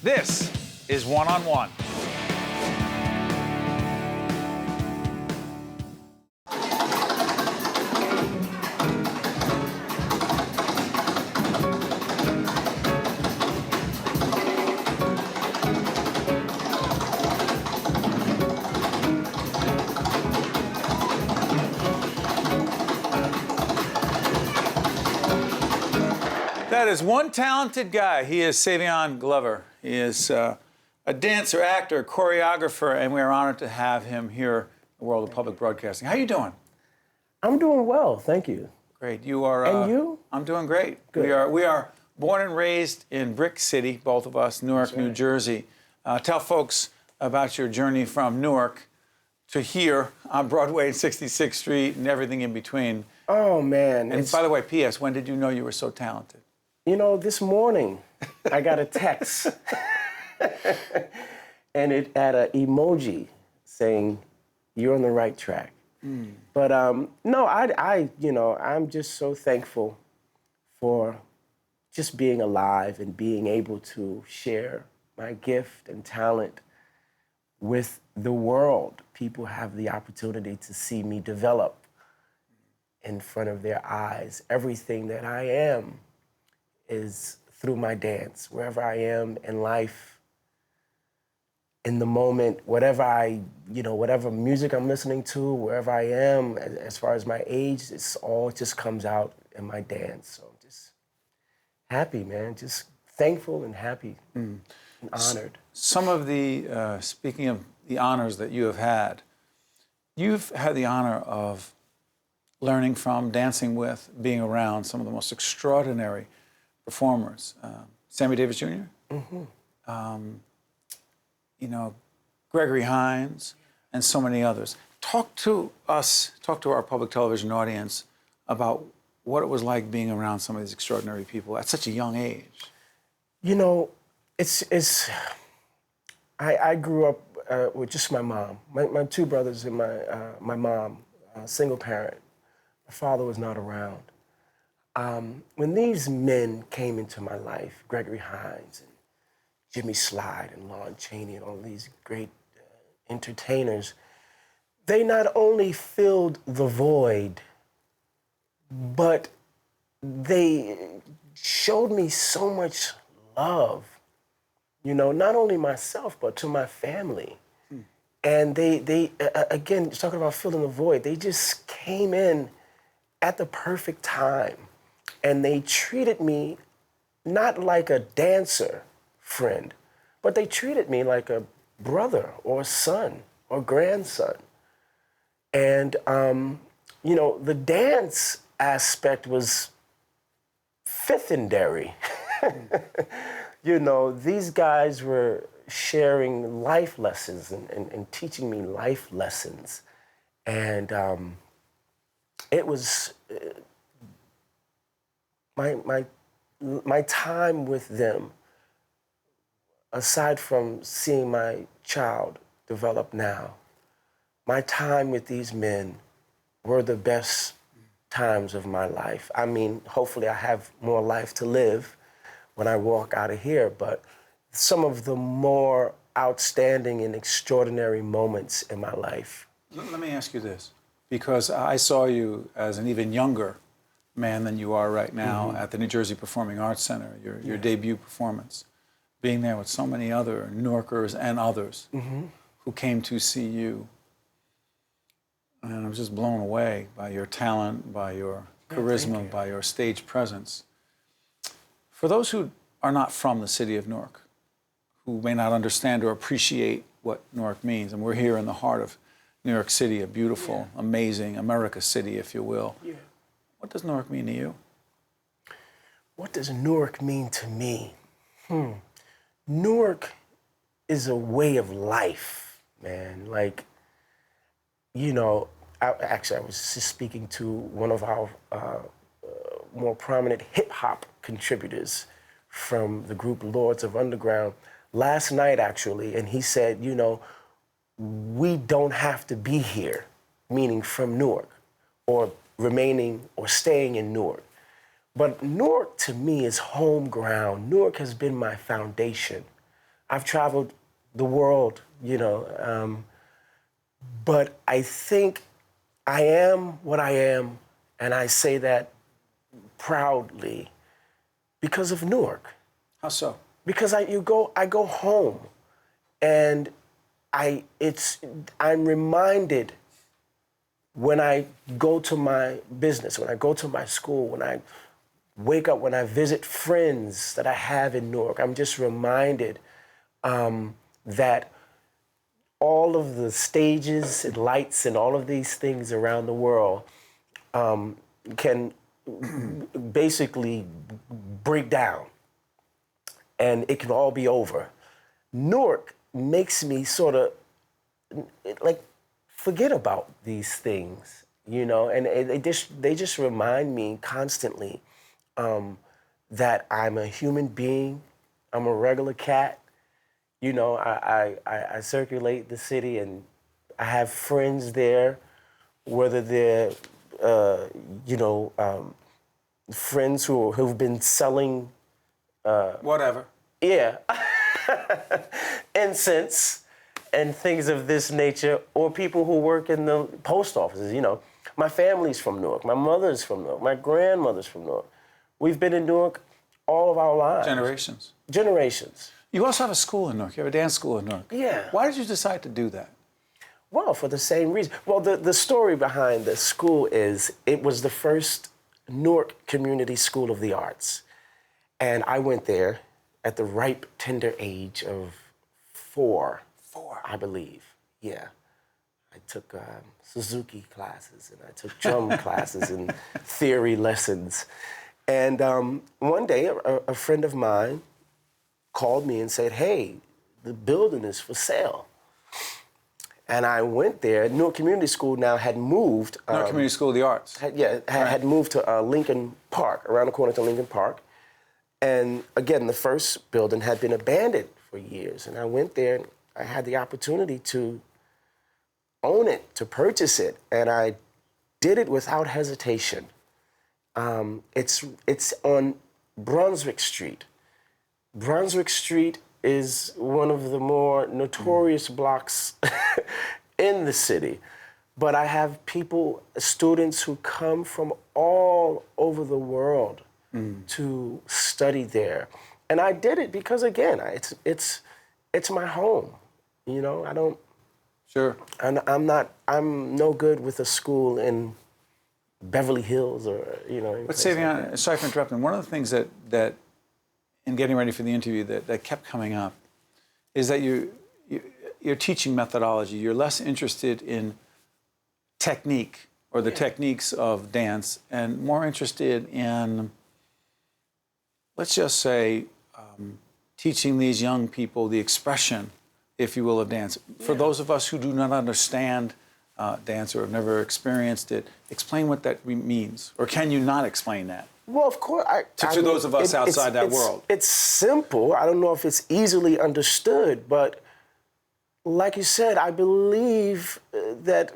This is One on One. That is one talented guy. He is Savion Glover. He is a dancer, actor, choreographer, and we are honored to have him here in the world of public broadcasting. How are you doing? I'm doing well, thank you. Great. You are. And you? I'm doing great. Good. We are born and raised in Brick City, both of us, Newark, New Jersey. Tell folks about your journey from Newark to here on Broadway and 66th Street and everything in between. Oh man! And by the way, P.S. When did you know you were so talented? You know, this morning I got a text, and it had an emoji saying, "You're on the right track." But no, I'm just so thankful for just being alive and being able to share my gift and talent with the world. People have the opportunity to see me develop in front of their eyes. Everything that I am is through my dance. Wherever I am in life, in the moment, whatever music I'm listening to, wherever I am, as far as my age, it just comes out in my dance. So I'm just happy, man. Just thankful and happy and honored. Some of the, speaking of the honors that you have had, you've had the honor of learning from, dancing with, being around some of the most extraordinary performers. Sammy Davis Jr., Gregory Hines, and so many others. Talk to our public television audience about what it was like being around some of these extraordinary people at such a young age. You know, I grew up with just my mom, my two brothers and my mom, single parent. My father was not around. When these men came into my life, Gregory Hines and Jimmy Slide and Lon Chaney and all these great entertainers, they not only filled the void, but they showed me so much love, not only myself, but to my family. And they again, talking about filling the void, they just came in at the perfect time. And they treated me not like a dancer friend, but they treated me like a brother or a son or grandson. And, the dance aspect was fifthendary. These guys were sharing life lessons and teaching me life lessons. And it was... My time with them, aside from seeing my child develop now, my time with these men were the best times of my life. I mean, hopefully I have more life to live when I walk out of here, but some of the more outstanding and extraordinary moments in my life. Let me ask you this, because I saw you as an even younger man than you are right now at the New Jersey Performing Arts Center, your debut performance, being there with so many other Newarkers and others who came to see you. And I was just blown away by your talent, by your charisma, by your stage presence. For those who are not from the city of Newark, who may not understand or appreciate what Newark means, and we're here in the heart of New York City, a beautiful, amazing America city, if you will. What does Newark mean to you? What does Newark mean to me? Newark is a way of life, man. Like, I was just speaking to one of our more prominent hip-hop contributors from the group Lords of Underground last night, actually, and he said, we don't have to be here, meaning from Newark, or remaining or staying in Newark. But Newark, to me, is home ground. Newark has been my foundation. I've traveled the world, but I think I am what I am, and I say that proudly because of Newark. How so? Because I go home, and I'm reminded when I go to my business, when I go to my school, when I wake up, when I visit friends that I have in Newark, I'm just reminded that all of the stages and lights and all of these things around the world can basically break down, and it can all be over. Newark makes me sort of like forget about these things, and they just remind me constantly that I'm a human being. I'm a regular cat. I circulate the city, and I have friends there, whether they're friends who've been selling Whatever. yeah incense and things of this nature, or people who work in the post offices. My family's from Newark. My mother's from Newark. My grandmother's from Newark. We've been in Newark all of our lives. Generations. You also have a school in Newark. You have a dance school in Newark. Yeah. Why did you decide to do that? Well, for the same reason. Well, the story behind the school is it was the first Newark Community School of the Arts. And I went there at the ripe, tender age of 4, I believe. Yeah. I took Suzuki classes, and I took drum classes and theory lessons. And one day, a friend of mine called me and said, "Hey, the building is for sale." And I went there. Newark Community School now had moved. Newark Community School of the Arts. Had moved to Lincoln Park, around the corner to Lincoln Park. And again, the first building had been abandoned for years. And I went there, and I had the opportunity to own it, to purchase it. And I did it without hesitation. It's on Brunswick Street. Brunswick Street is one of the more notorious blocks in the city. But I have students who come from all over the world to study there. And I did it because, again, it's my home. I don't... Sure. And I'm no good with a school in Beverly Hills or, But Savion, sorry for interrupting. One of the things that in getting ready for the interview that kept coming up is that your teaching methodology, you're less interested in technique or the techniques of dance and more interested in, let's just say, teaching these young people the expression, if you will, of dance. For those of us who do not understand dance or have never experienced it, explain what that means. Or can you not explain that? Well, of course. To those of us outside that world. It's simple. I don't know if it's easily understood, but like you said, I believe that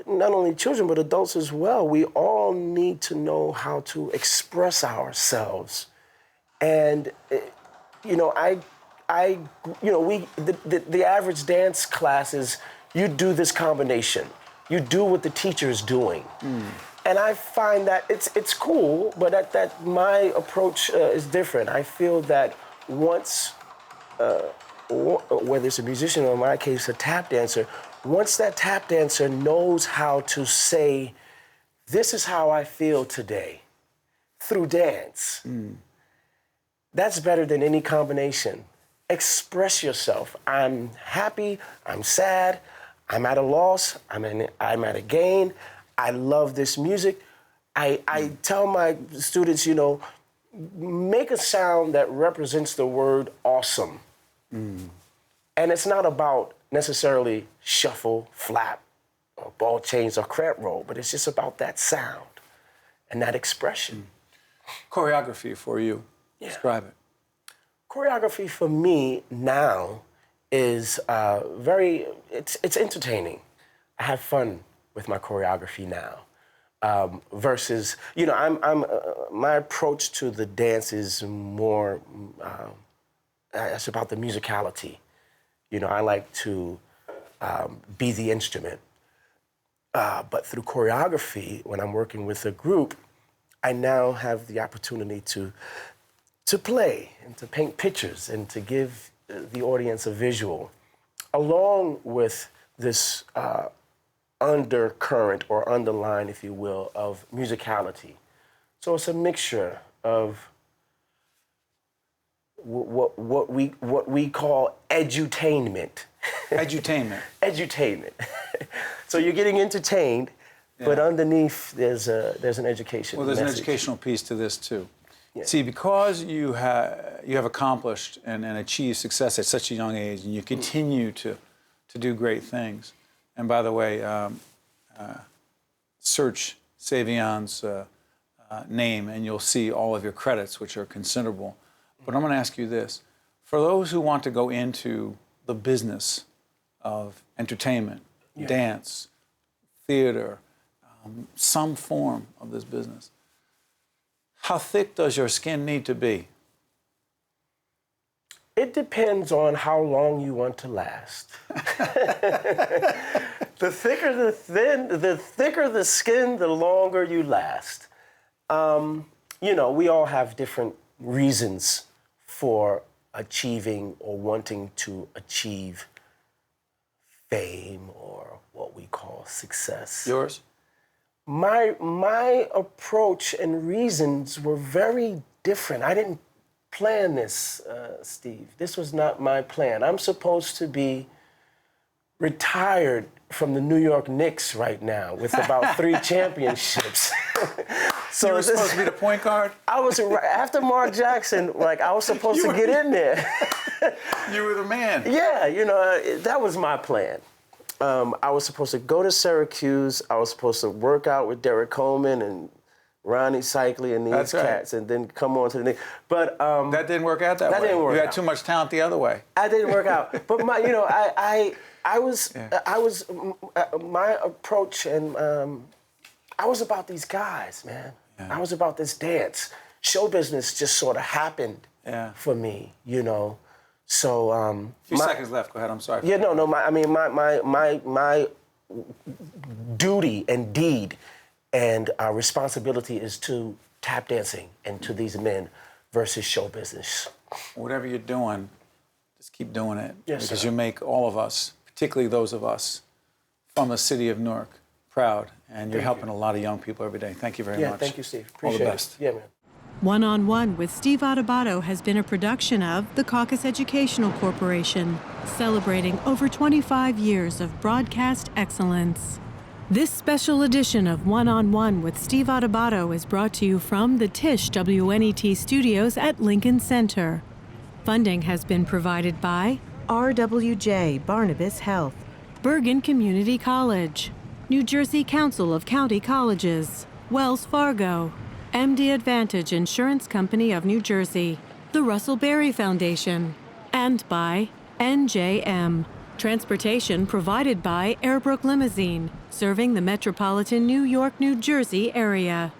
not only children, but adults as well, we all need to know how to express ourselves. And, the average dance classes, you do this combination. You do what the teacher is doing. And I find that it's cool, but that my approach is different. I feel that once, whether it's a musician or in my case a tap dancer, once that tap dancer knows how to say, "This is how I feel today," through dance, that's better than any combination. Express yourself. I'm happy, I'm sad, I'm at a loss, I'm at a gain. I love this music. I tell my students, make a sound that represents the word awesome. And it's not about necessarily shuffle, flap, or ball chains or cramp roll, but it's just about that sound and that expression. Choreography for you. Yeah. Describe it. Choreography for me now is it's entertaining. I have fun with my choreography now. Versus, my approach to the dance is more it's about the musicality. You know, I like to be the instrument. But through choreography, when I'm working with a group, I now have the opportunity to play and to paint pictures and to give the audience a visual, along with this undercurrent or underline, if you will, of musicality. So it's a mixture of what we call edutainment. Edutainment. Edutainment. So you're getting entertained, but underneath there's an education. Well, there's message. an educational piece to this too. Yeah. See, because you have accomplished and achieved success at such a young age, and you continue to do great things. And by the way, search Savion's name, and you'll see all of your credits, which are considerable. But I'm going to ask you this: for those who want to go into the business of entertainment, dance, theater, some form of this business, how thick does your skin need to be? It depends on how long you want to last. The thicker the skin, the longer you last. You know, we all have different reasons for achieving or wanting to achieve fame or what we call success. Yours? My approach and reasons were very different. I didn't plan this, Steve. This was not my plan. I'm supposed to be retired from the New York Knicks right now with about 3 championships. So you were supposed to be the point guard? I was, after Mark Jackson, like I was supposed to get in there. You were the man. Yeah, you know, that was my plan. I was supposed to go to Syracuse. I was supposed to work out with Derek Coleman and Ronnie Cycli and these cats, and then come on to the Knicks. But that didn't work out that way. That didn't work out. You had too much talent the other way. I didn't work out. But my, you know, my approach, and I was about these guys, man. Yeah. I was about this dance. Show business just sort of happened for me, you know. So a few seconds left. Go ahead. I'm sorry. Yeah, no. My duty and deed and responsibility is to tap dancing and to these men versus show business. Whatever you're doing, just keep doing it. Yes, because sir. you make all of us, particularly those of us from the city of Newark, proud. And you're helping a lot of young people every day. Thank you very much. Yeah, thank you, Steve. Appreciate all the best. it. Yeah, man. One-on-One with Steve Adubato has been a production of the Caucus Educational Corporation, celebrating over 25 years of broadcast excellence. This special edition of One-on-One with Steve Adubato is brought to you from the Tisch WNET studios at Lincoln Center. Funding has been provided by RWJ Barnabas Health, Bergen Community College, New Jersey Council of County Colleges, Wells Fargo, MD Advantage Insurance Company of New Jersey, the Russell Berry Foundation, and by NJM. Transportation provided by Airbrook Limousine, serving the metropolitan New York, New Jersey area.